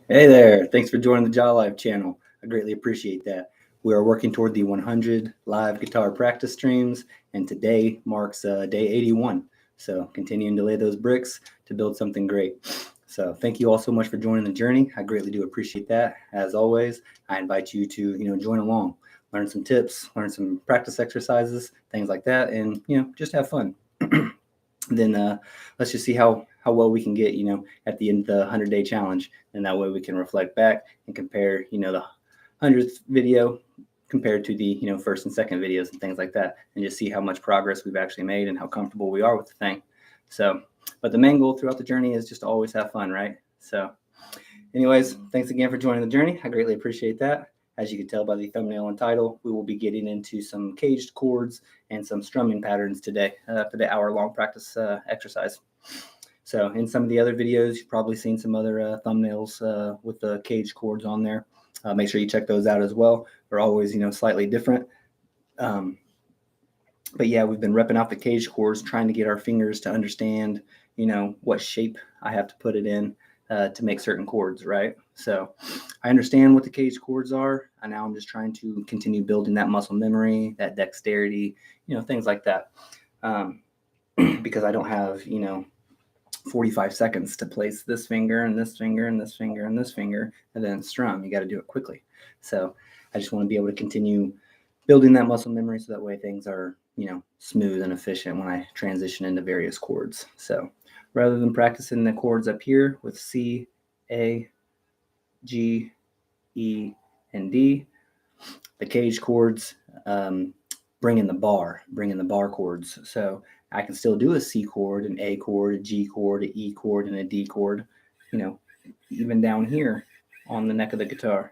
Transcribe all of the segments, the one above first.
Hey there, thanks for joining the Jaw Live channel. I greatly appreciate that. We are working toward the 100 live guitar practice streams, and today marks day 81. So continuing to lay those bricks to build something great. So thank you all so much for joining the journey. I greatly do appreciate that. As always, I invite you to join along, learn some tips, learn some practice exercises, things like that, and just have fun. Then let's just see how well we can get at the end of the 100-day challenge, and that way we can reflect back and compare the 100th video compared to the first and second videos and things like that, and just see how much progress we've actually made and how comfortable we are with the thing. So but the main goal throughout the journey is just to always have fun, right? So anyways, thanks again for joining the journey. I greatly appreciate that. As you can tell by the thumbnail and title, we will be getting into some caged chords and some strumming patterns today for the hour-long practice exercise. So in some of the other videos, you've probably seen some other thumbnails with the caged chords on there. Make sure you check those out as well. They're always slightly different. But yeah, we've been repping out the caged chords, trying to get our fingers to understand what shape I have to put it in to make certain chords, right? So I understand what the caged chords are, and now I'm just trying to continue building that muscle memory, that dexterity, things like that. Because I don't have 45 seconds to place this finger and this finger and this finger and this finger and then strum. You got to do it quickly. So I just want to be able to continue building that muscle memory so that way things are smooth and efficient when I transition into various chords. So rather than practicing the chords up here with C, A, G, E, and D, the caged chords bring in the bar chords. So I can still do a C chord, an A chord, a G chord, an E chord, and a D chord, even down here on the neck of the guitar.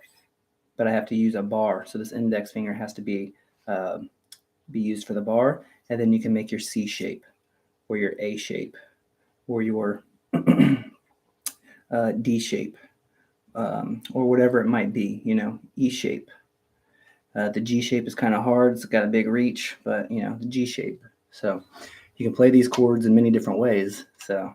But I have to use a bar. So this index finger has to be used for the bar, and then you can make your C shape or your A shape or your D shape or whatever it might be, E shape. The G shape is kind of hard. It's got a big reach, but the G shape. So you can play these chords in many different ways. So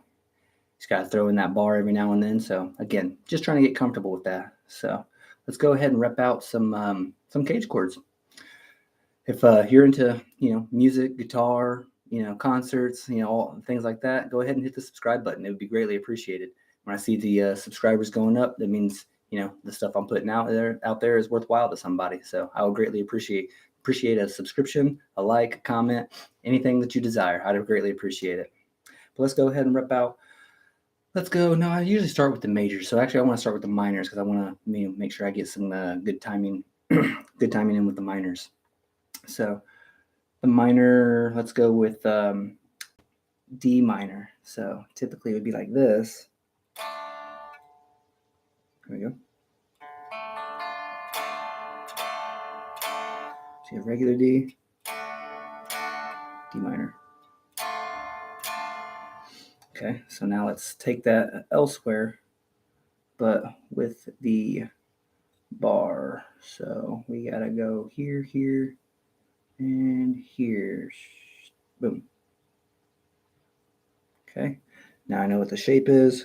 just got to throw in that bar every now and then. So again, just trying to get comfortable with that. So let's go ahead and rep out some cage chords. If you're into music, guitar, concerts, all things like that, go ahead and hit the subscribe button. It would be greatly appreciated. When I see the subscribers going up, that means the stuff I'm putting out there is worthwhile to somebody. So I would greatly appreciate a subscription, a like, a comment, anything that you desire. I'd greatly appreciate it. But let's go ahead and rep out. Let's go. No, I usually start with the majors. So actually, I want to start with the minors because I want to make sure I get some good timing, good timing in with the minors. So the minor, let's go with D minor. So typically it would be like this. There we go. So you have regular D, D minor. Okay, so now let's take that elsewhere, but with the bar. So we gotta go here, here, and here. Boom. Okay, now I know what the shape is.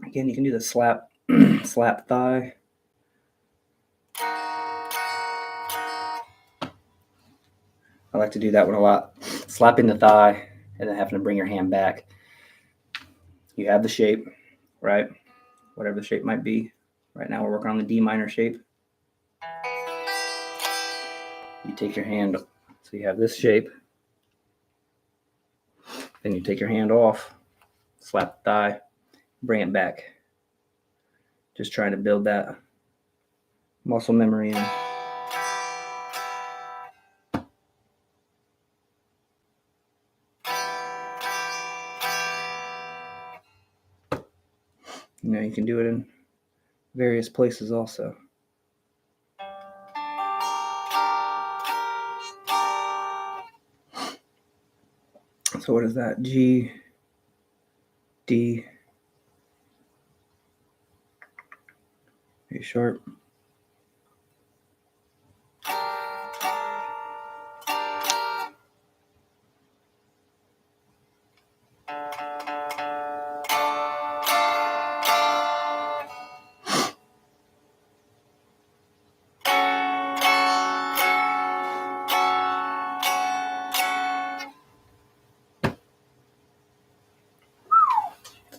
Again, you can do the slap slap thigh. I like to do that one a lot. Slapping the thigh and then having to bring your hand back. You have the shape, right? Whatever the shape might be. Right now we're working on the D minor shape. You take your hand, so you have this shape. Then you take your hand off, slap the thigh, bring it back. Just trying to build that muscle memory in. You can do it in various places also. So what is that? G, D, A sharp,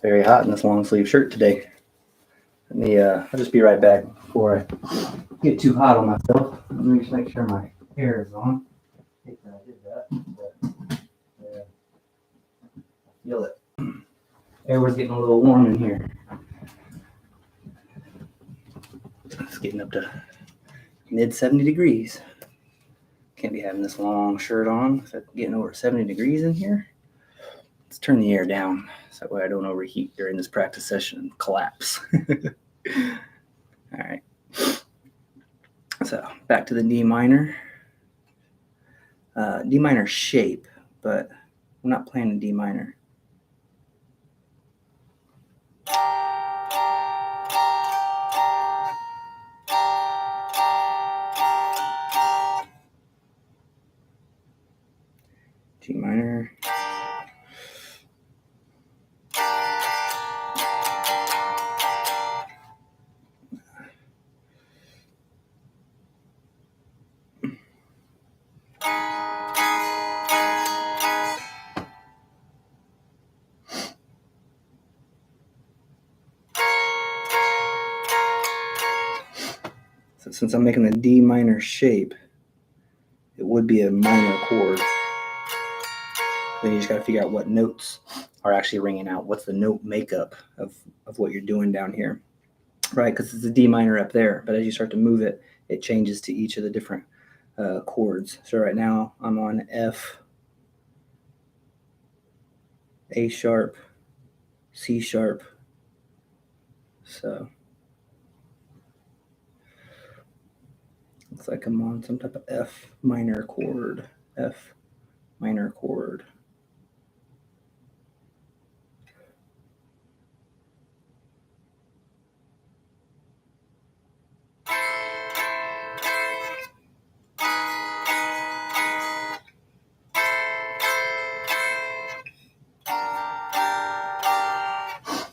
very hot in this long sleeve shirt today. Let me, I'll just be right back before I get too hot on myself. Let me just make sure my hair is on. I think I did that, but I feel it. Air was getting a little warm in here. It's getting up to mid 70 degrees. Can't be having this long shirt on. It's getting over 70 degrees in here. Let's turn the air down so that way I don't overheat during this practice session and collapse. All right. So back to the D minor. D minor shape, but I'm not playing a D minor. G minor. So since I'm making the D minor shape, it would be a minor chord. Then you just got to figure out what notes are actually ringing out. What's the note makeup of what you're doing down here, right? Because it's a D minor up there, but as you start to move it, it changes to each of the different chords. So right now I'm on F, A sharp, C sharp. So looks like I'm on some type of F minor chord. F minor chord.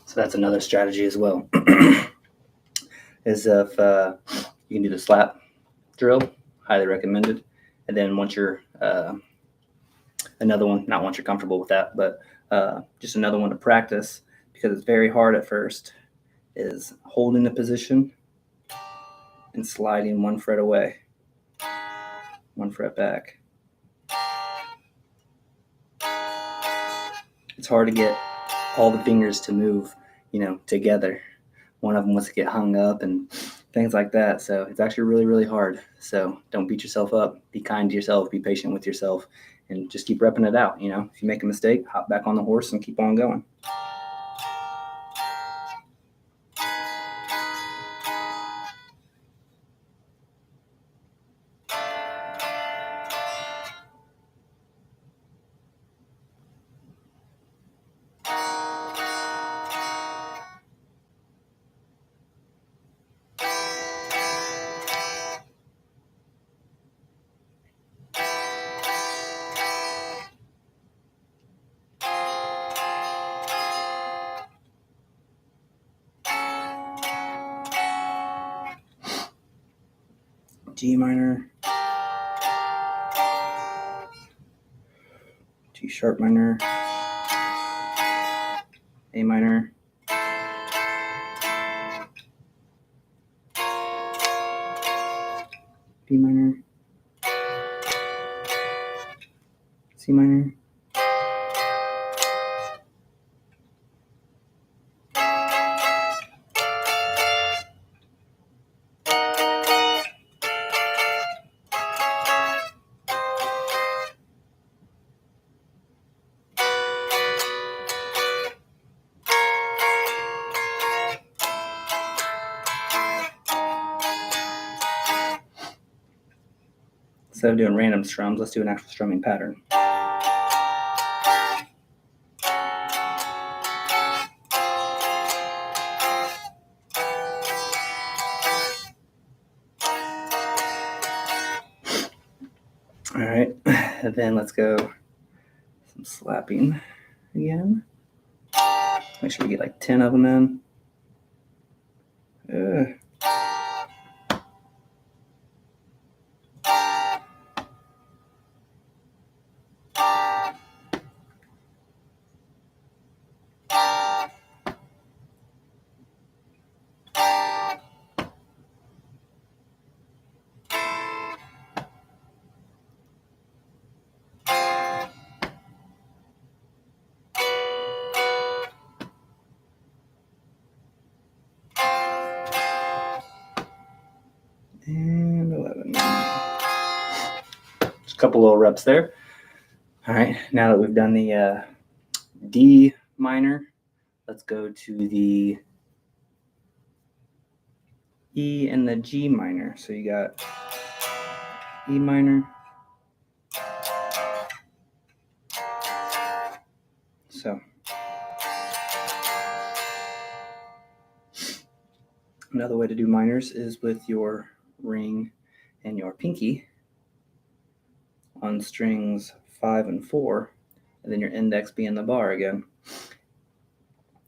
So that's another strategy as well. Is if you can do the slap drill, highly recommended. And then once you're another one, not once you're comfortable with that, but just another one to practice, because it's very hard at first, is holding the position and sliding one fret away, one fret back. It's hard to get all the fingers to move, together. One of them wants to get hung up and things like that. So it's actually really, really hard. So don't beat yourself up. Be kind to yourself. Be patient with yourself, and just keep repping it out. If you make a mistake, hop back on the horse and keep on going. G minor, G sharp minor, A minor, B minor, C minor, Instead of doing random strums, let's do an actual strumming pattern. All right, and then let's go some slapping again. Make sure we get like 10 of them in. and 11. Just a couple little reps there. All right, now that we've done the D minor, let's go to the E and the G minor. So you got E minor. So another way to do minors is with your ring and your pinky on strings 5 and 4, and then your index being the bar again.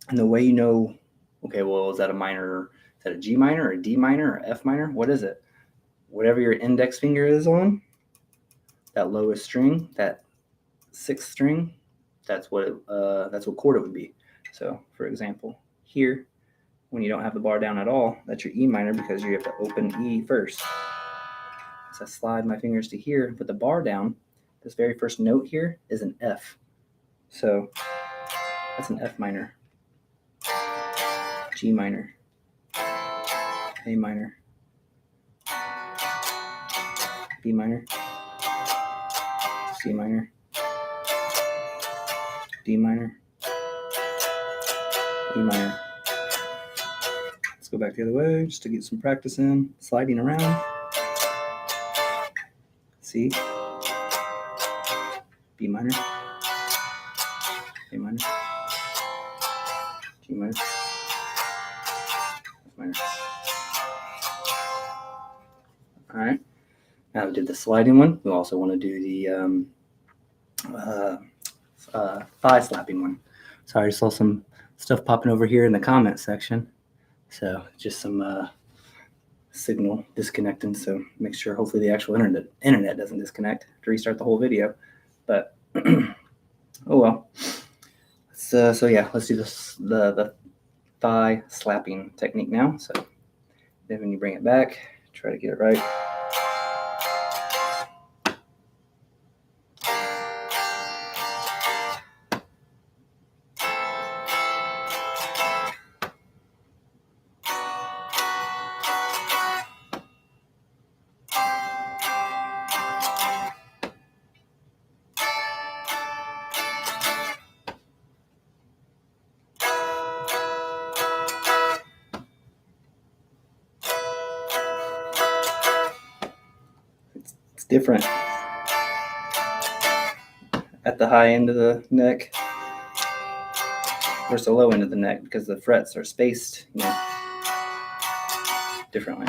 And the way you know, okay, well, is that a minor? Is that a G minor or a D minor or F minor? What is it? Whatever your index finger is on, that lowest string, that 6th string, that's what chord it would be. So, for example, here, when you don't have the bar down at all, that's your E minor because you have to open E first. So I slide my fingers to here, put the bar down. This very first note here is an F. So that's an F minor, G minor, A minor, B minor, C minor, D minor, E minor. Let's go back the other way just to get some practice in, sliding around. C, B minor, A minor, G minor, F minor. All right. Now we did the sliding one. We also want to do the thigh slapping one. Sorry, I saw some stuff popping over here in the comment section. So just some signal disconnecting. So make sure hopefully the actual internet doesn't disconnect to restart the whole video. But oh well. So yeah, let's do this the thigh slapping technique now. So then when you bring it back, try to get it right. It's different at the high end of the neck versus the low end of the neck because the frets are spaced, differently.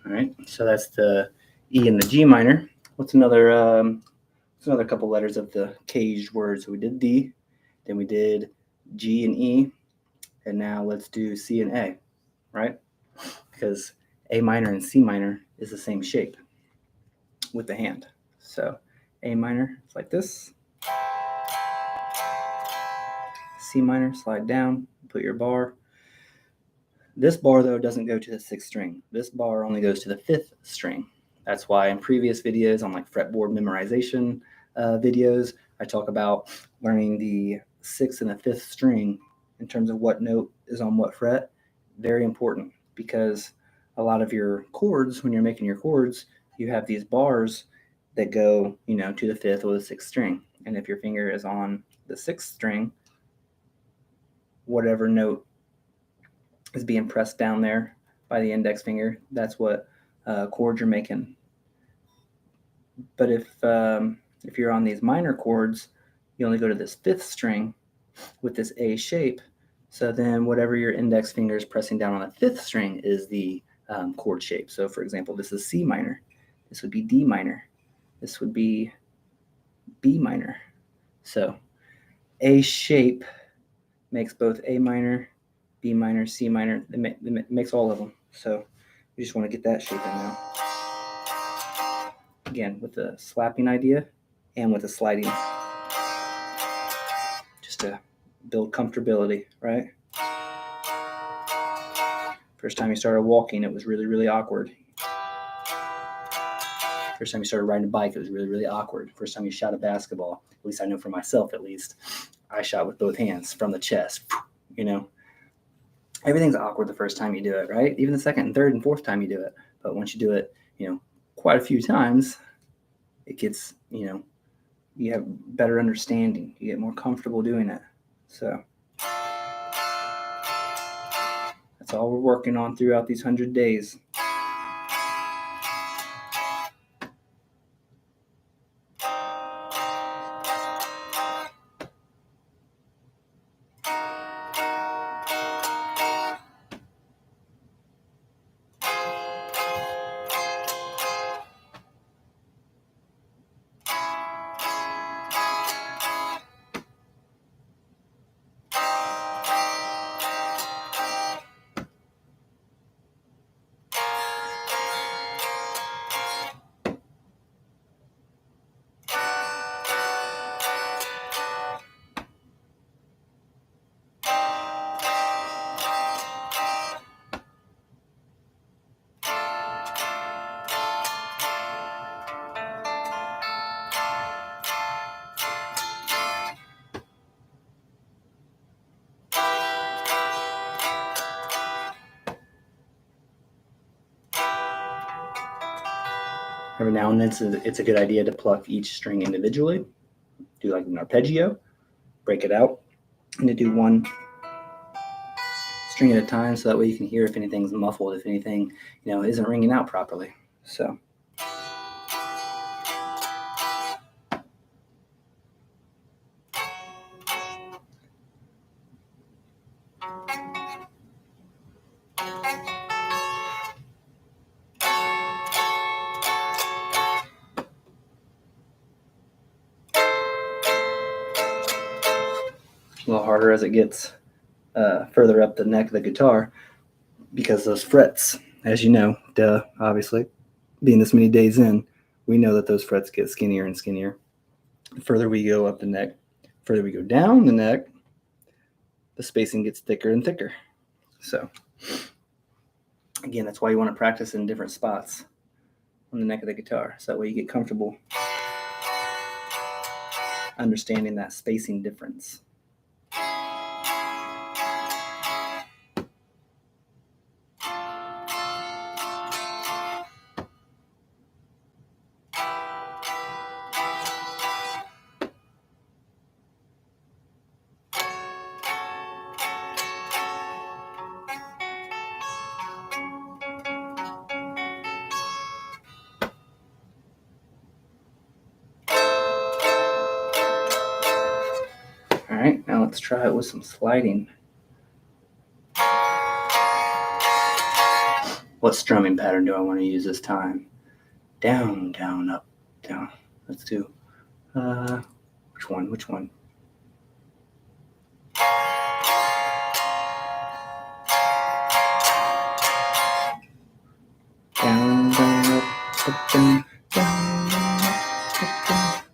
All right, so that's the E and the G minor. What's another couple letters of the caged words? So we did D, then we did G and E, and now let's do C and A, right? Because A minor and C minor is the same shape with the hand. So A minor is like this. C minor, slide down, put your bar. This bar, though, doesn't go to the 6th string. This bar only goes to the 5th string. That's why in previous videos on like fretboard memorization videos, I talk about learning the 6th and the 5th string in terms of what note is on what fret. Very important because a lot of your chords, when you're making your chords, you have these bars that go, to the 5th or the 6th string. And if your finger is on the 6th string, whatever note is being pressed down there by the index finger, that's what chord you're making. But if you're on these minor chords, you only go to this 5th string with this A shape. So then whatever your index finger is pressing down on the 5th string is the chord shape. So for example, this is C minor. This would be D minor. This would be B minor. So A shape makes both A minor, B minor, C minor. It makes all of them. So we just want to get that shape in now. Again, with the slapping idea and with the sliding. Just to build comfortability, right? First time you started walking, it was really, really awkward. First time you started riding a bike, it was really, really awkward. First time you shot a basketball, at least I know for myself, at least, I shot with both hands from the chest, you know. Everything's awkward the first time you do it, right? Even the second and third and fourth time you do it. But once you do it, quite a few times, it gets, you have better understanding. You get more comfortable doing it. So that's all we're working on throughout these 100 days. Every now and then it's a good idea to pluck each string individually. Do like an arpeggio, break it out, and to do one string at a time, so that way you can hear if anything's muffled, if anything, isn't ringing out properly. So. A little harder as it gets further up the neck of the guitar, because those frets, as you know, obviously, being this many days in, we know that those frets get skinnier and skinnier. The further we go up the neck, further we go down the neck, the spacing gets thicker and thicker. So, again, that's why you want to practice in different spots on the neck of the guitar, so that way you get comfortable understanding that spacing difference. All right, now let's try it with some sliding. What strumming pattern do I want to use this time? Down, down, up, down. Let's do, which one? Down, down, up, down, down, up, down.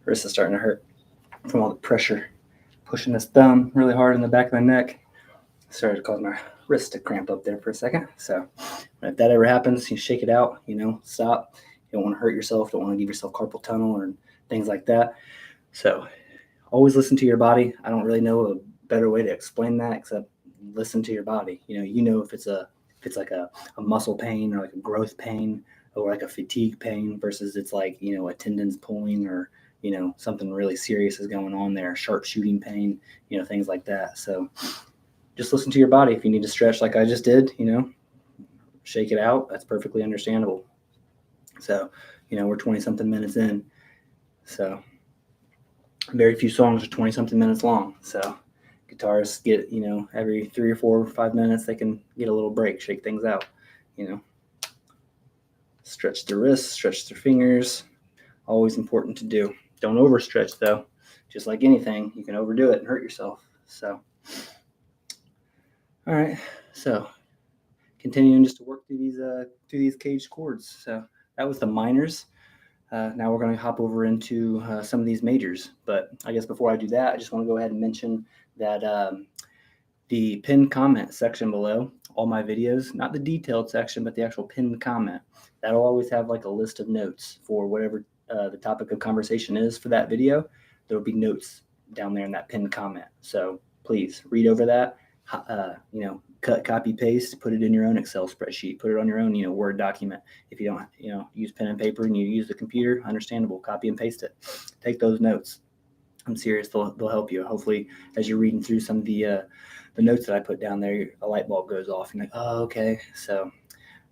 Wrist is starting to hurt from all the pressure. Pushing this thumb really hard in the back of my neck. Started to cause my wrist to cramp up there for a second. So if that ever happens, you shake it out, stop. You don't want to hurt yourself. Don't want to give yourself carpal tunnel or things like that. So always listen to your body. I don't really know a better way to explain that except listen to your body. If it's like a muscle pain or like a growth pain or like a fatigue pain versus it's like, a tendon's pulling or, something really serious is going on there, sharp shooting pain, things like that. So just listen to your body. If you need to stretch like I just did, shake it out. That's perfectly understandable. So, we're 20 something minutes in. So very few songs are 20 something minutes long. So guitarists get, every 3 or 4 or 5 minutes, they can get a little break, shake things out, stretch the wrists, stretch their fingers. Always important to do. Don't overstretch though. Just like anything, you can overdo it and hurt yourself. So, all right. So continuing just to work through these caged chords. So that was the minors. Now we're going to hop over into some of these majors. But I guess before I do that, I just want to go ahead and mention that the pinned comment section below all my videos, not the detailed section, but the actual pinned comment, that'll always have like a list of notes for whatever the topic of conversation is for that video. There'll be notes down there in that pinned comment. So please read over that, cut, copy, paste, put it in your own Excel spreadsheet, put it on your own, Word document. If you don't, use pen and paper and you use the computer, understandable, copy and paste it. Take those notes. I'm serious. They'll help you. Hopefully, as you're reading through some of the notes that I put down there, a light bulb goes off. You're like, oh, okay. So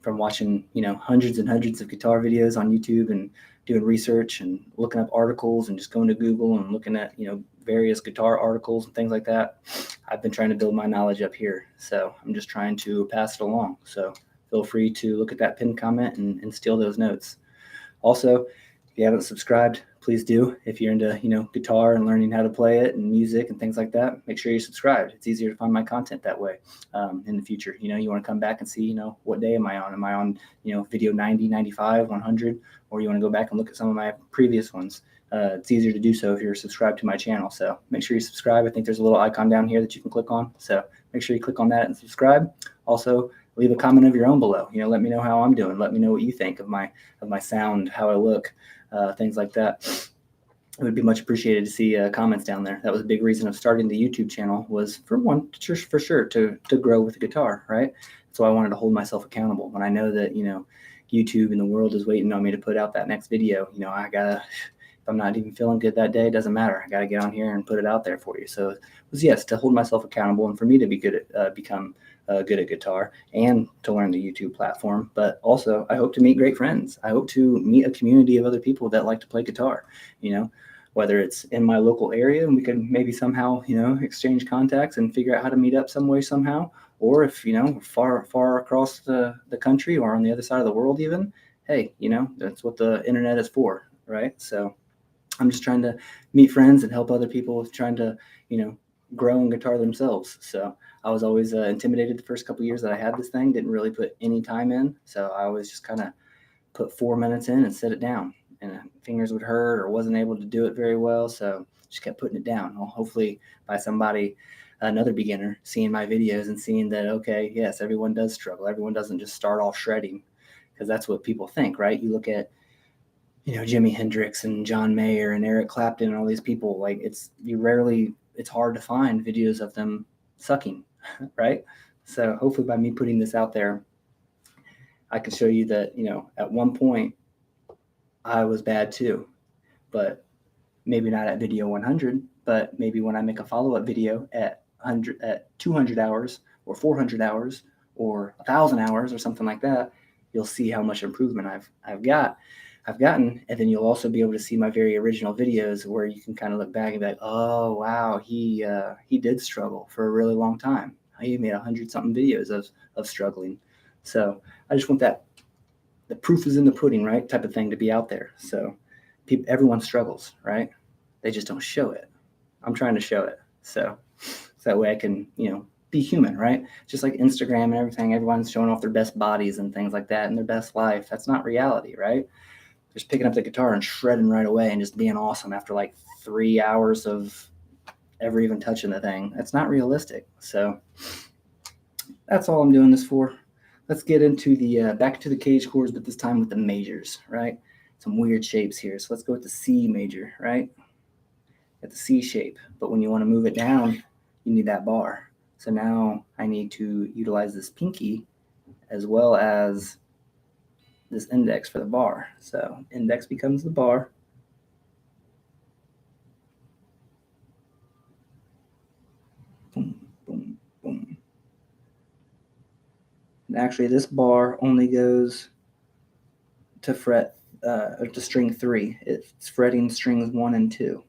from watching, hundreds and hundreds of guitar videos on YouTube and doing research and looking up articles and just going to Google and looking at, various guitar articles and things like that, I've been trying to build my knowledge up here. So I'm just trying to pass it along. So feel free to look at that pinned comment and steal those notes. Also, if you haven't subscribed, please do. If you're into, guitar and learning how to play it and music and things like that, make sure you're subscribed. It's easier to find my content that way in the future. You want to come back and see, what day am I on? Am I on, video 90, 95, 100? Or you want to go back and look at some of my previous ones? It's easier to do so if you're subscribed to my channel. So make sure you subscribe. I think there's a little icon down here that you can click on. So make sure you click on that and subscribe. Also, leave a comment of your own below. Let me know how I'm doing. Let me know what you think of my sound, how I look, things like that. It would be much appreciated to see comments down there. That was a big reason of starting the YouTube channel, was for sure to grow with the guitar, right? So I wanted to hold myself accountable. When I know that, YouTube and the world is waiting on me to put out that next video, I gotta, if I'm not even feeling good that day, it doesn't matter. I got to get on here and put it out there for you. So it was, yes, to hold myself accountable and for me to be good at, become good at guitar and to learn the YouTube platform. But also, I hope to meet great friends. I hope to meet a community of other people that like to play guitar, whether it's in my local area and we could maybe somehow, exchange contacts and figure out how to meet up some way somehow. Or if, far across the country or on the other side of the world even, hey, that's what the internet is for, right? So I'm just trying to meet friends and help other people trying to, grow in guitar themselves. So I was always intimidated the first couple of years that I had this thing, didn't really put any time in. So I always just kind of put 4 minutes in and set it down, and fingers would hurt or wasn't able to do it very well. So just kept putting it down. Well, hopefully by somebody, another beginner, seeing my videos and seeing that, okay, yes, everyone does struggle. Everyone doesn't just start off shredding, because that's what people think, right? You look at, Jimi Hendrix and John Mayer and Eric Clapton and all these people, like it's hard to find videos of them sucking, right? So hopefully by me putting this out there, I can show you that, at one point I was bad too, but maybe not at video 100, but maybe when I make a follow-up video at 200 hours or 400 hours or 1,000 hours or something like that, you'll see how much improvement I've gotten, and then you'll also be able to see my very original videos where you can kind of look back and be like, oh wow, he did struggle for a really long time. He made 100-something videos of struggling. So I just want that, the proof is in the pudding, right, type of thing to be out there. So everyone struggles, right? They just don't show it. I'm trying to show it. So that way I can, be human, right? Just like Instagram and everything, everyone's showing off their best bodies and things like that and their best life. That's not reality, right? just picking up the guitar and shredding right away and just being awesome after like 3 hours of ever even touching the thing. That's not realistic. So that's all I'm doing this for. Let's get into the back to the cage chords, but this time with the majors, right? Some weird shapes here. So let's go with the C major, right? At the C shape. But when you want to move it down, you need that bar. So now I need to utilize this pinky as well as this index for the bar. So index becomes the bar. Boom, boom, boom. And actually, this bar only goes to fret to string 3. It's fretting strings 1 and 2.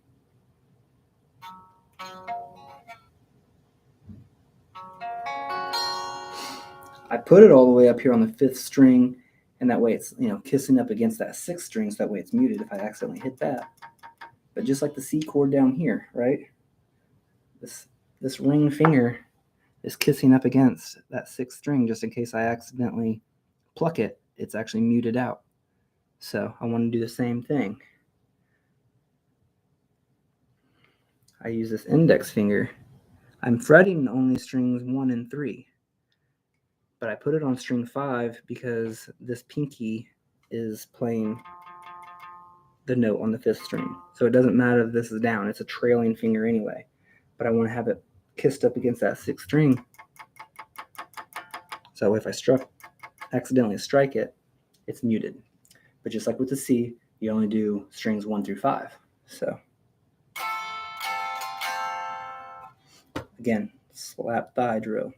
I put it all the way up here on the 5th string, and that way it's kissing up against that 6th string, so that way it's muted if I accidentally hit that. But just like the C chord down here, right? This ring finger is kissing up against that 6th string just in case I accidentally pluck it. It's actually muted out. So I want to do the same thing. I use this index finger. I'm fretting only strings 1 and 3, but I put it on string 5 because this pinky is playing the note on the 5th string. So it doesn't matter if this is down. It's a trailing finger anyway. But I want to have it kissed up against that 6th string. So if I accidentally strike it, it's muted. But just like with the C, you only do strings 1 through 5. So again, slap thigh drill.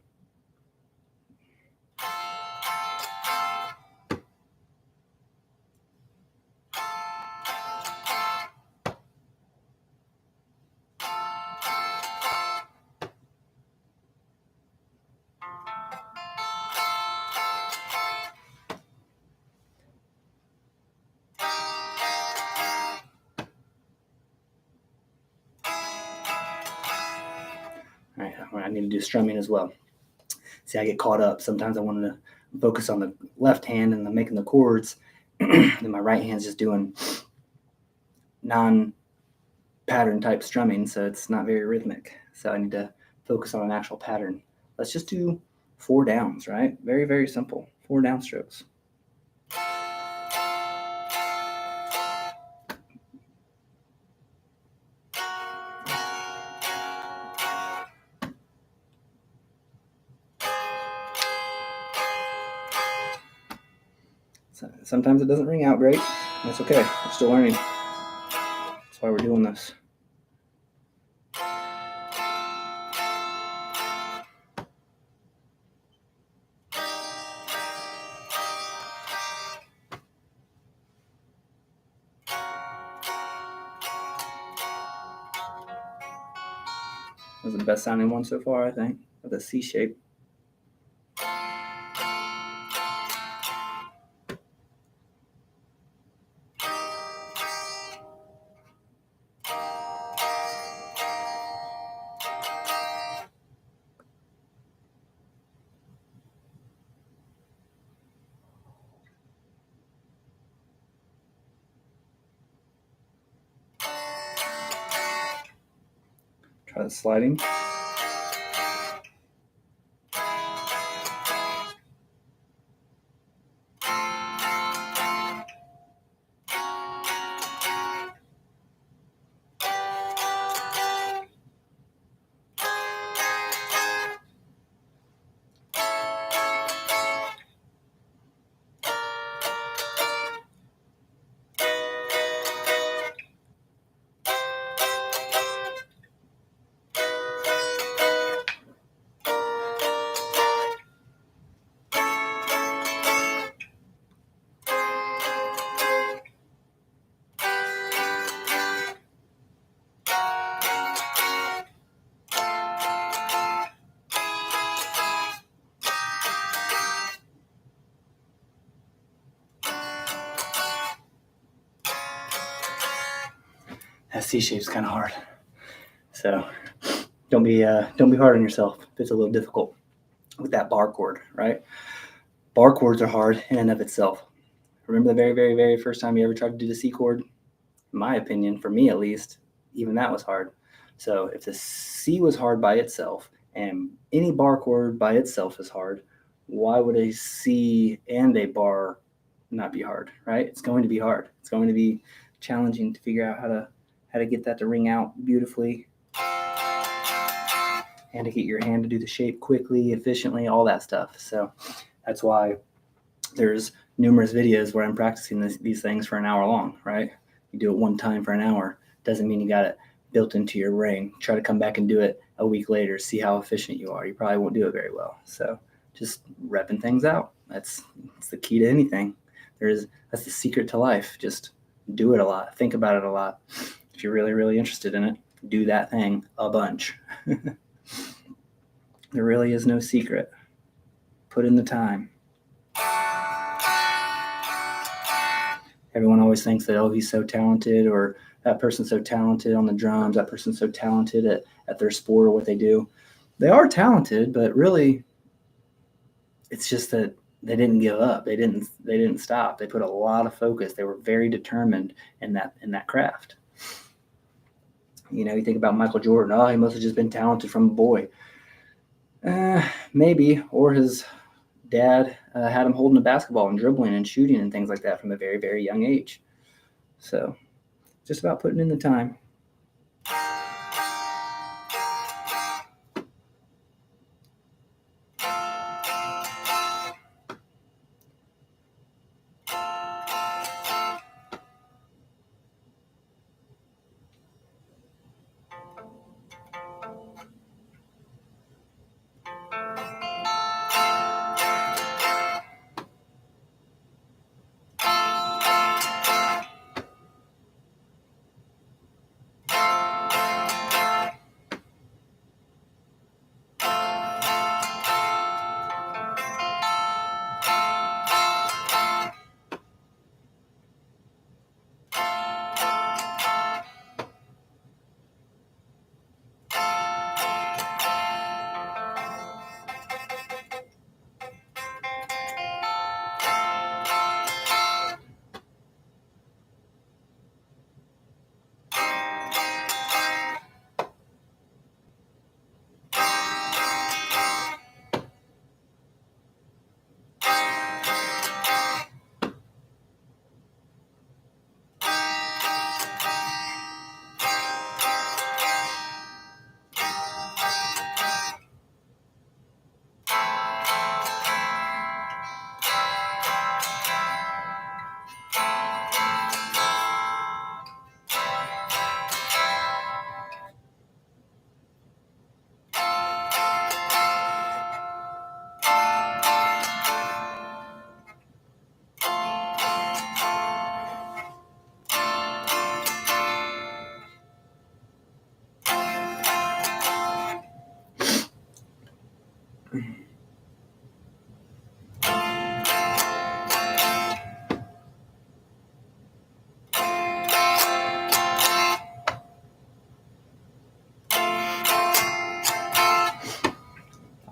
All right, I need to do strumming as well. See, I get caught up. Sometimes I want to focus on the left hand and making the chords, and my right hand's just doing non-pattern type strumming, so it's not very rhythmic. So I need to focus on an actual pattern. Let's just do 4 downs, right? Very, very simple. 4 downstrokes. Sometimes it doesn't ring out great. That's okay. We're still learning. That's why we're doing this. That was the best sounding one so far, I think, with the C shape. Try the sliding. That C shape's kind of hard. So don't be hard on yourself if it's a little difficult with that bar chord, right? Bar chords are hard in and of itself, Remember the very, very, very first time you ever tried to do the C chord? In my opinion, for me at least, even that was hard. So if the C was hard by itself and any bar chord by itself is hard, why would a C and a bar not be hard, right? It's going to be hard. It's going to be challenging to figure out how to get that to ring out beautifully and to get your hand to do the shape quickly, efficiently, all that stuff. So that's why there's numerous videos where I'm practicing these things for an hour long, right? You do it one time for an hour. Doesn't mean you got it built into your brain. Try to come back and do it a week later, see how efficient you are. You probably won't do it very well. So just repping things out. That's the key to anything. That's the secret to life. Just do it a lot. Think about it a lot. If you're really, really interested in it, do that thing a bunch. There really is no secret. Put in the time. Everyone always thinks that, oh, he's so talented, or that person's so talented on the drums, that person's so talented at their sport or what they do. They are talented, but really it's just that they didn't give up. They didn't stop. They put a lot of focus. They were very determined in that craft. You know, you think about Michael Jordan. Oh, he must have just been talented from a boy. Maybe, or his dad had him holding a basketball and dribbling and shooting and things like that from a very, very young age. So just about putting in the time.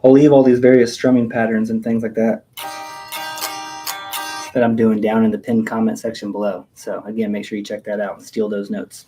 I'll leave all these various strumming patterns and things like that I'm doing down in the pinned comment section below. So again, make sure you check that out and steal those notes.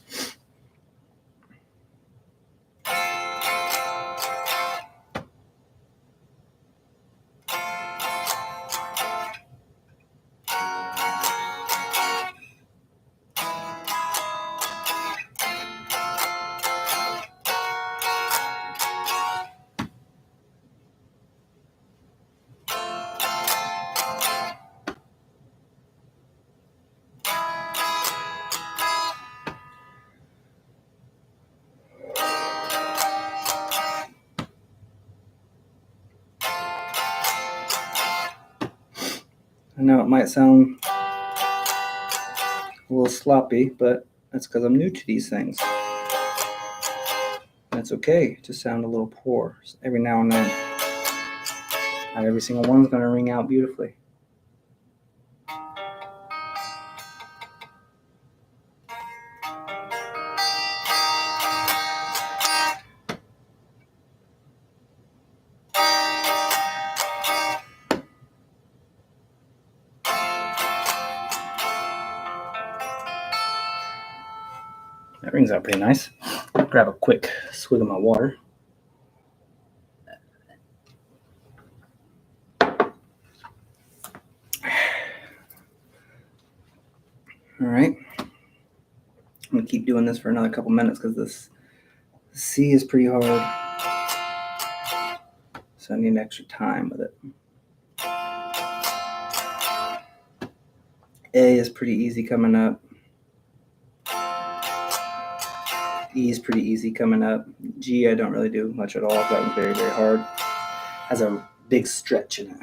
I know it might sound a little sloppy, but that's because I'm new to these things. And it's okay to sound a little poor every now and then. Not every single one's going to ring out beautifully. That rings out pretty nice. Grab a quick swig of my water. All right. I'm going to keep doing this for another couple minutes because this C is pretty hard. So I need extra time with it. A is pretty easy coming up. E is pretty easy coming up. G I don't really do much at all. That one's very, very hard. Has a big stretch in it.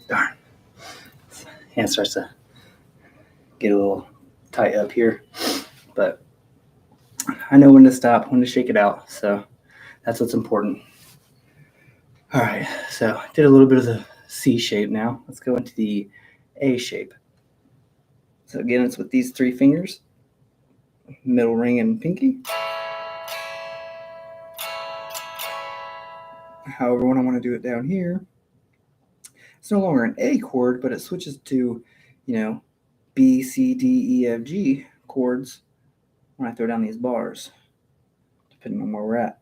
Darn. Hand starts to get a little tight up here, but I know when to stop, when to shake it out. So that's what's important. All right, so I did a little bit of the C shape now. Let's go into the A shape. So again, it's with these 3 fingers, middle ring and pinky. However, when I want to do it down here, it's no longer an A chord, but it switches to, B, C, D, E, F, G chords when I throw down these bars, depending on where we're at.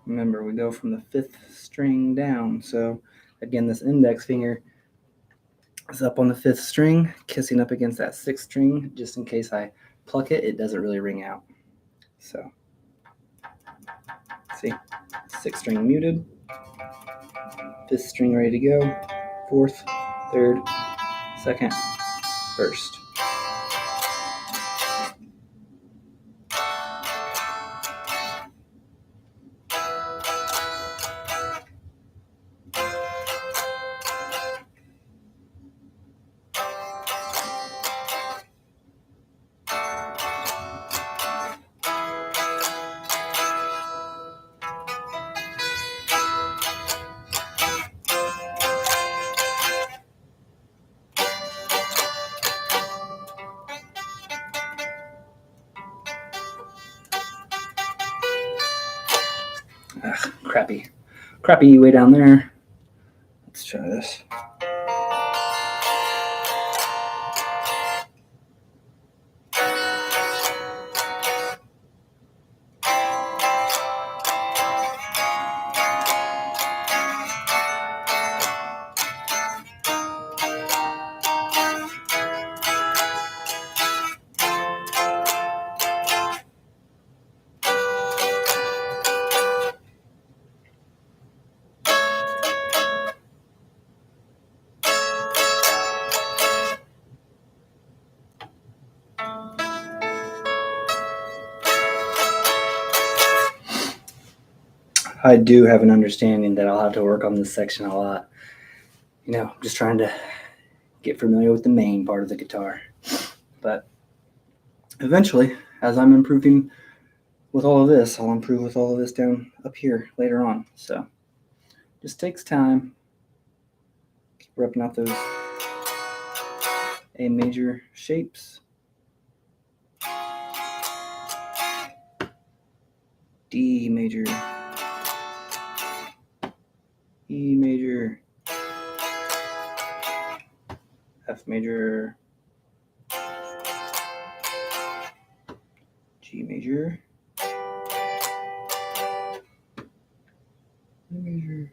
Remember, we go from the 5th string down. So again, this index finger is up on the 5th string, kissing up against that 6th string, just in case I pluck it, it doesn't really ring out. So, see, 6th string muted, 5th string ready to go, 4th, 3rd, 2nd, 1st. Crappy way down there. Let's try this. I do have an understanding that I'll have to work on this section a lot. Just trying to get familiar with the main part of the guitar. But eventually, as I'm improving with all of this, I'll improve with all of this down up here later on. So just takes time. Keep repping out those A major shapes. D major. E major. F major. G major. E major.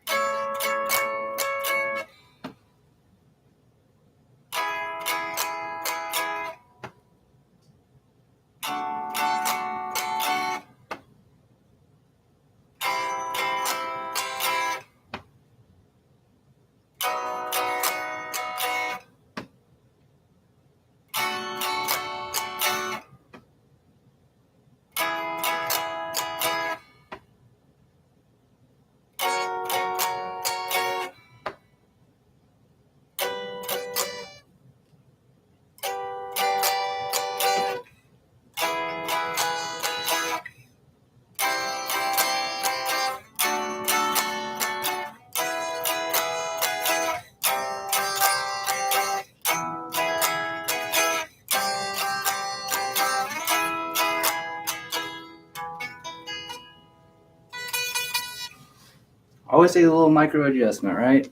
Always take a little micro adjustment, right?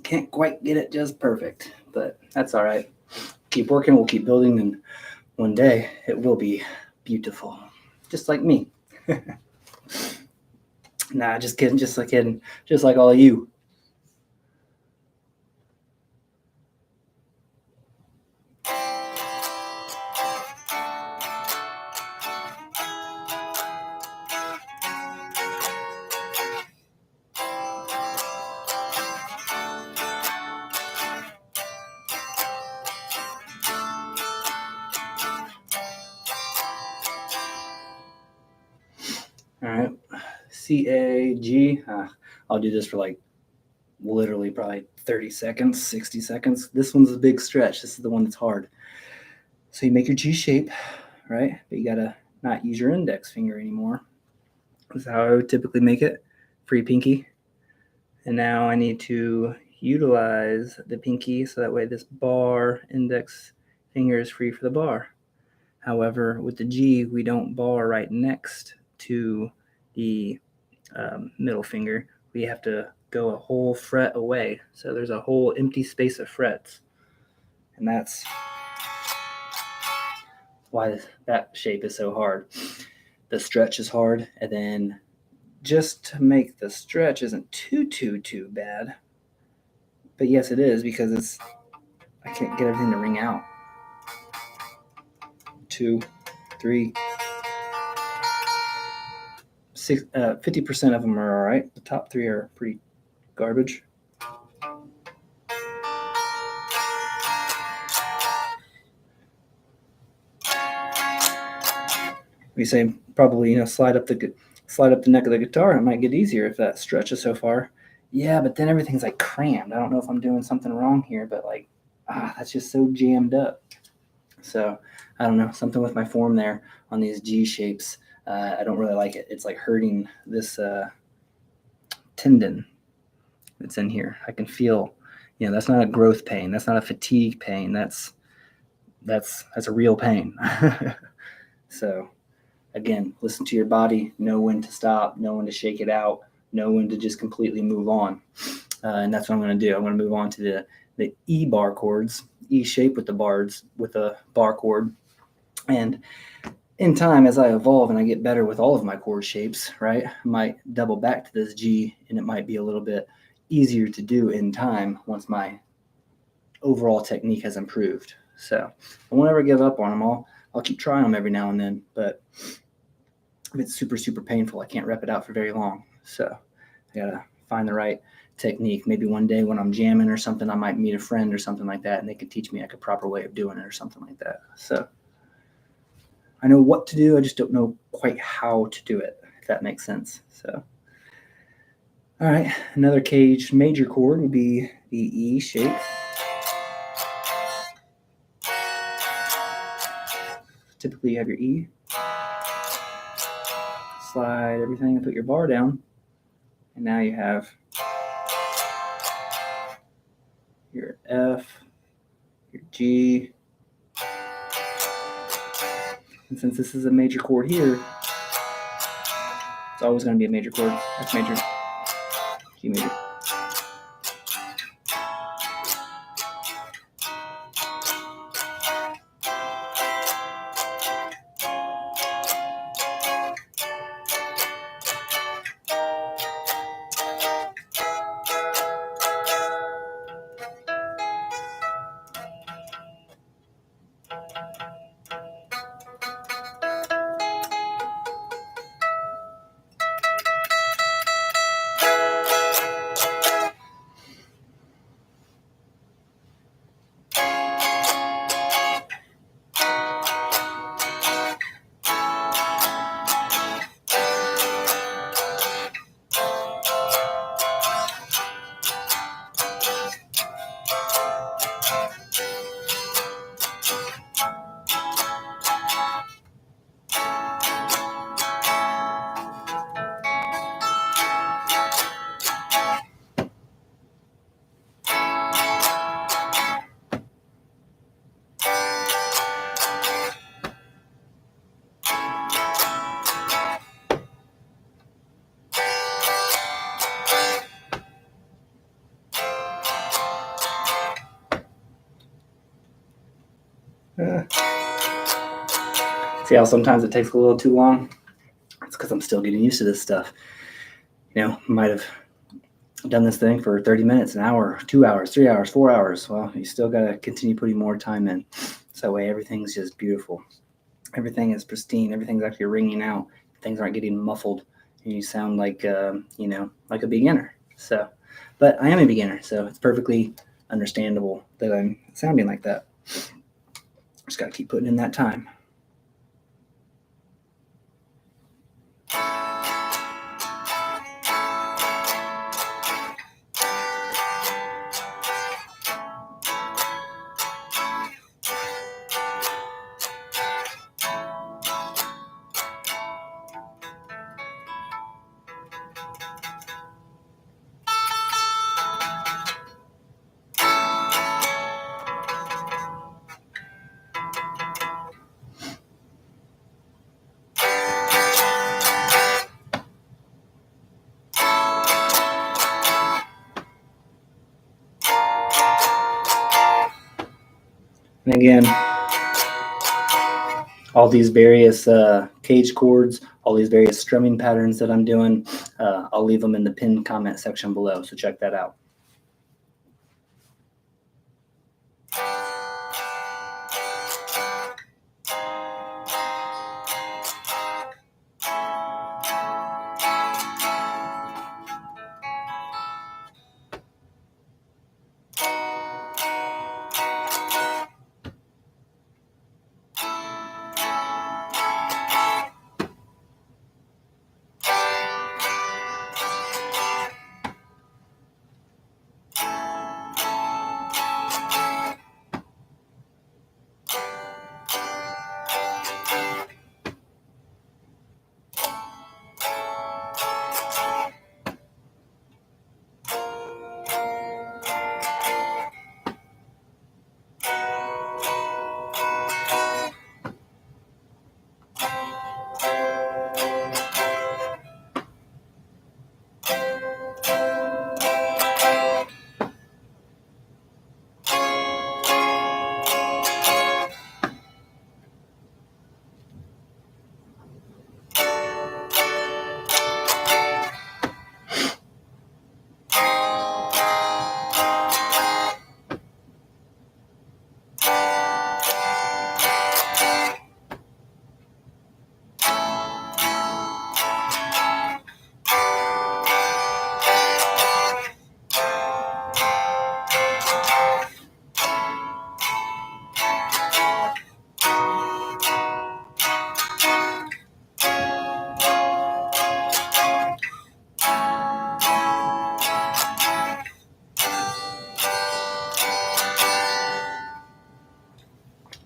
Can't quite get it just perfect, but that's all right. Keep working, we'll keep building, and one day it will be beautiful, just like me. Nah, just kidding, just like all of you. All right, C, A, G. I'll do this for like literally probably 30 seconds, 60 seconds. This one's a big stretch. This is the one that's hard. So you make your G shape, right? But you gotta not use your index finger anymore. This is how I would typically make it. Free pinky. And now I need to utilize the pinky so that way this bar index finger is free for the bar. However, with the G, we don't bar right next to the middle finger. We have to go a whole fret away. So there's a whole empty space of frets. And that's why that shape is so hard. The stretch is hard, and then just to make the stretch isn't too bad. But yes, it is, because I can't get everything to ring out. 2, 3, 6, 50% of them are all right. The top 3 are pretty garbage. We say probably slide up the neck of the guitar, and it might get easier if that stretches so far. Yeah, but then everything's like crammed. I don't know if I'm doing something wrong here, but like that's just so jammed up. So I don't know, something with my form there on these G shapes. I don't really like it. It's like hurting this tendon that's in here. I can feel, that's not a growth pain. That's not a fatigue pain. That's a real pain. So again, listen to your body, know when to stop, know when to shake it out, know when to just completely move on. And that's what I'm going to do. I'm going to move on to the E bar chords, E shape with the bar chord. And in time, as I evolve and I get better with all of my chord shapes, right, I might double back to this G, and it might be a little bit easier to do in time once my overall technique has improved. So I won't ever give up on them. I'll keep trying them every now and then, but if it's super painful, I can't rep it out for very long. So I gotta find the right technique. Maybe one day when I'm jamming or something, I might meet a friend or something like that, and they could teach me like a proper way of doing it or something like that. So I know what to do, I just don't know quite how to do it, if that makes sense. So all right, another caged major chord would be the E shape. Typically you have your E, slide everything and put your bar down, and now you have your F, your G, and since this is a major chord here, it's always going to be a major chord. F major, G major. See how sometimes it takes a little too long? It's because I'm still getting used to this stuff. Might have done this thing for 30 minutes, an hour, 2 hours, 3 hours, 4 hours. Well, you still got to continue putting more time in. So that way everything's just beautiful. Everything is pristine. Everything's actually ringing out. Things aren't getting muffled. And you sound like, like a beginner. So, but I am a beginner, so it's perfectly understandable that I'm sounding like that. Just got to keep putting in that time. And again, all these various cage chords, all these various strumming patterns that I'm doing, I'll leave them in the pinned comment section below, so check that out.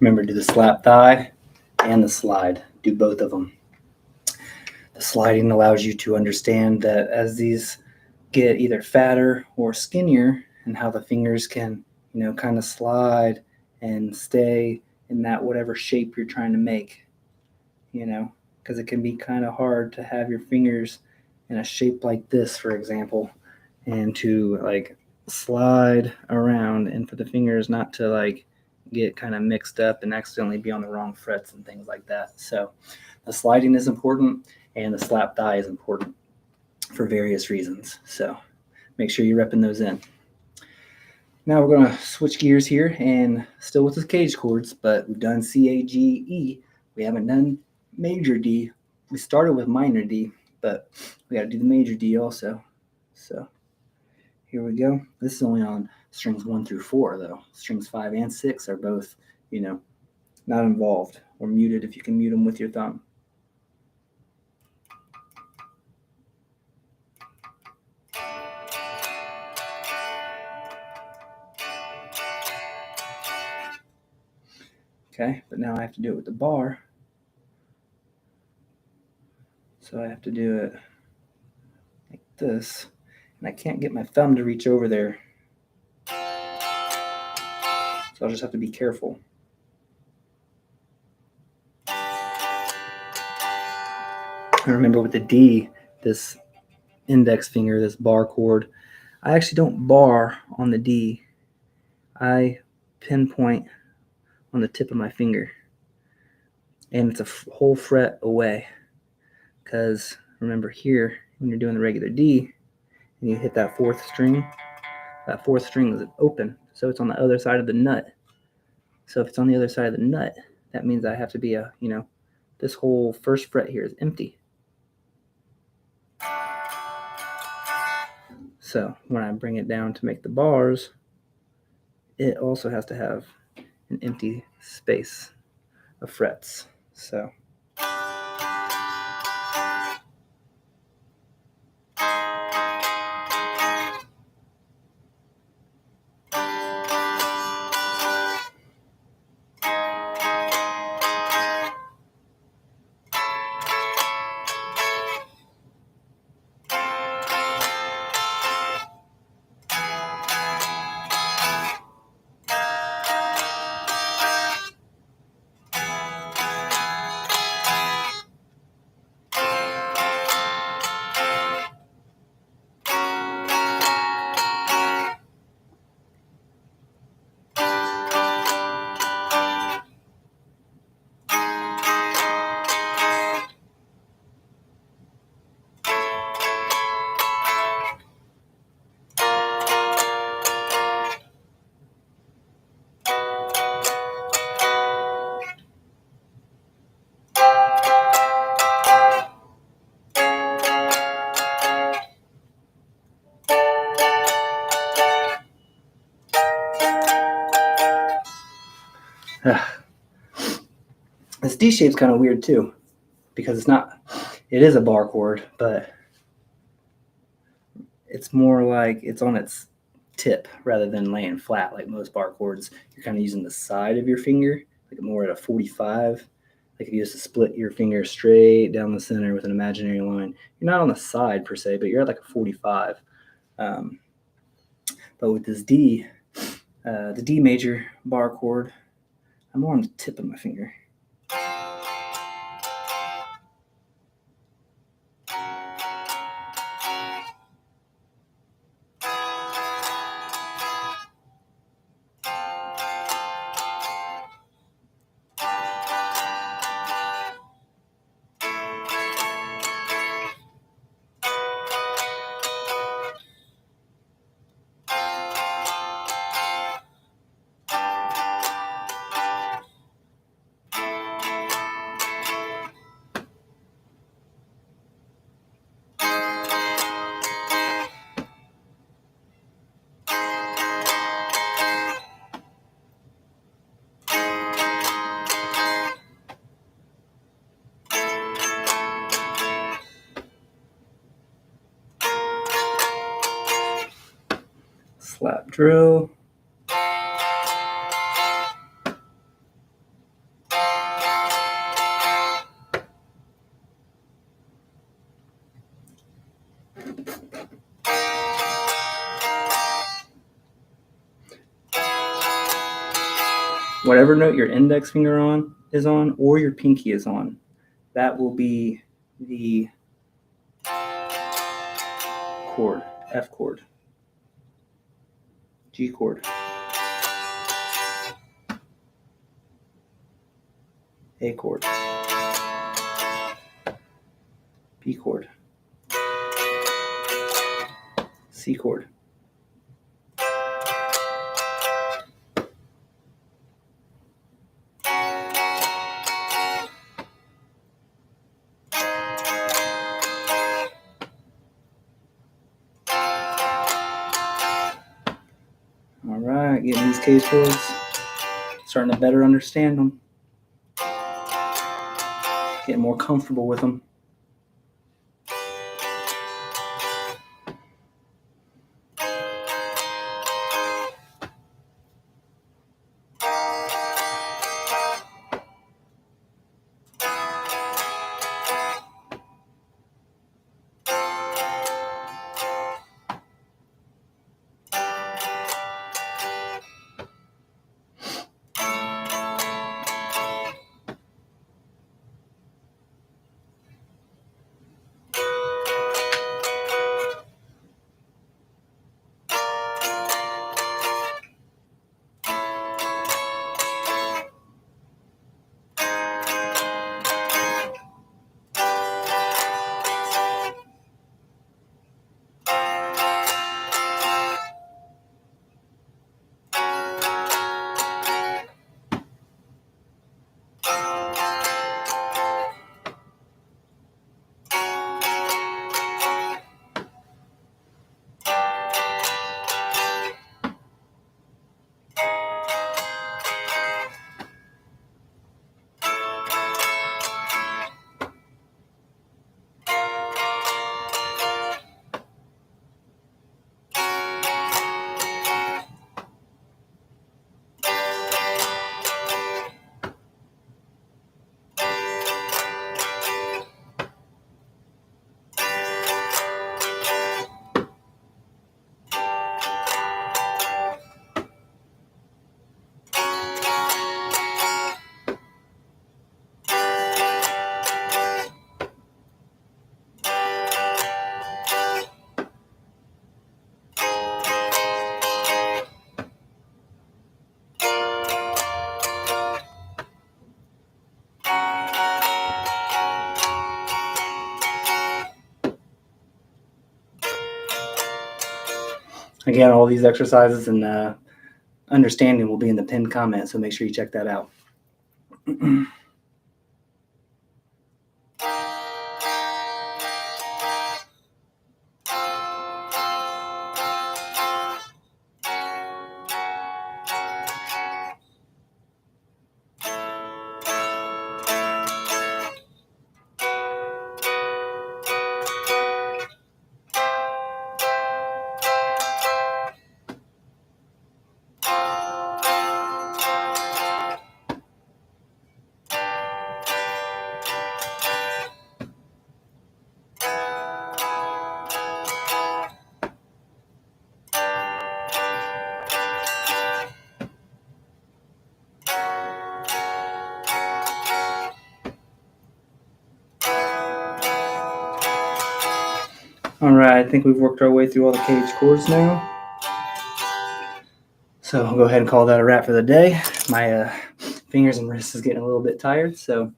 Remember, do the slap thigh and the slide. Do both of them. The sliding allows you to understand that as these get either fatter or skinnier, and how the fingers can, kind of slide and stay in that whatever shape you're trying to make, because it can be kind of hard to have your fingers in a shape like this, for example, and to like slide around, and for the fingers not to like get kind of mixed up and accidentally be on the wrong frets and things like that. So the sliding is important, and the slap thigh is important for various reasons. So make sure you're repping those in. Now we're going to switch gears here, and still with the cage chords, but we've done C, A, G, E. We haven't done major D. We started with minor D, but we got to do the major D also. So here we go. This is only on strings 1 through 4, though. Strings 5 and 6 are both, not involved or muted if you can mute them with your thumb. Okay, but now I have to do it with the bar. So I have to do it like this, and I can't get my thumb to reach over there. So I'll just have to be careful. And remember with the D, this index finger, this bar chord, I actually don't bar on the D. I pinpoint on the tip of my finger. and it's a whole fret away. Because remember here, when you're doing the regular D, and you hit that fourth string is open, so it's on the other side of the nut. So if it's on the other side of the nut, that means I have to be this whole first fret here is empty. So when I bring it down to make the bars, it also has to have an empty space of frets. So this D shape's kind of weird too, because it is a bar chord, but it's more like it's on its tip rather than laying flat like most bar chords. You're kind of using the side of your finger, like more at a 45. Like if you just split your finger straight down the center with an imaginary line, you're not on the side per se, but you're at like a 45. But with this D, the D major bar chord, I'm more on the tip of my finger. Slap drill. Whatever note your index finger is on, or your pinky is on, that will be the chord, F chord, G chord, A chord, B chord, C chord. All right, getting these case chords, starting to better understand them, getting more comfortable with them. Again, all these exercises and understanding will be in the pinned comment, so make sure you check that out. All right, I think we've worked our way through all the caged chords now. So I'll go ahead and call that a wrap for the day. My fingers and wrists is getting a little bit tired, so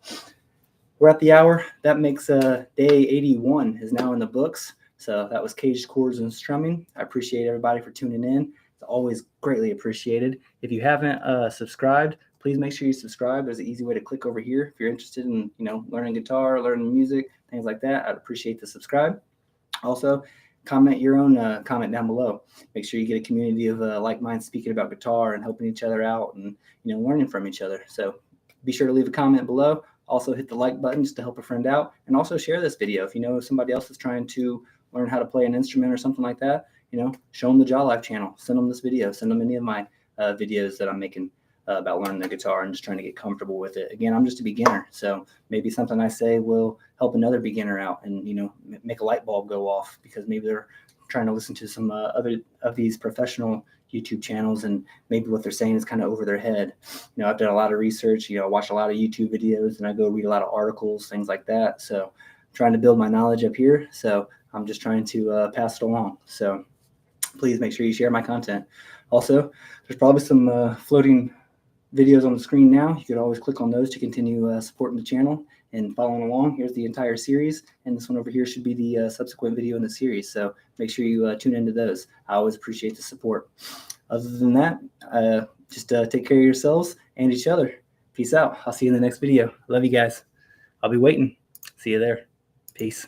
we're at the hour. That makes day 81 is now in the books. So that was caged chords and strumming. I appreciate everybody for tuning in. It's always greatly appreciated. If you haven't subscribed, please make sure you subscribe. There's an easy way to click over here if you're interested in learning guitar, learning music, things like that. I'd appreciate the subscribe. Also, comment your own comment down below. Make sure you get a community of like minds speaking about guitar and helping each other out and learning from each other. So be sure to leave a comment below. Also hit the like button just to help a friend out, and also share this video if you know somebody else is trying to learn how to play an instrument or something like that. Show them the Jaw Life channel. Send them this video. Send them any of my videos that I'm making about learning the guitar and just trying to get comfortable with it. Again, I'm just a beginner, so maybe something I say will help another beginner out and make a light bulb go off, because maybe they're trying to listen to some other of these professional YouTube channels, and maybe what they're saying is kind of over their head. I've done a lot of research, I watch a lot of YouTube videos, and I go read a lot of articles, things like that. So I'm trying to build my knowledge up here. So I'm just trying to pass it along. So please make sure you share my content. Also, there's probably some floating videos on the screen now. You could always click on those to continue supporting the channel and following along. Here's the entire series, and this one over here should be the subsequent video in the series. So make sure you tune into those. I always appreciate the support. Other than that, just take care of yourselves and each other. Peace out. I'll see you in the next video. Love you guys. I'll be waiting. See you there. Peace.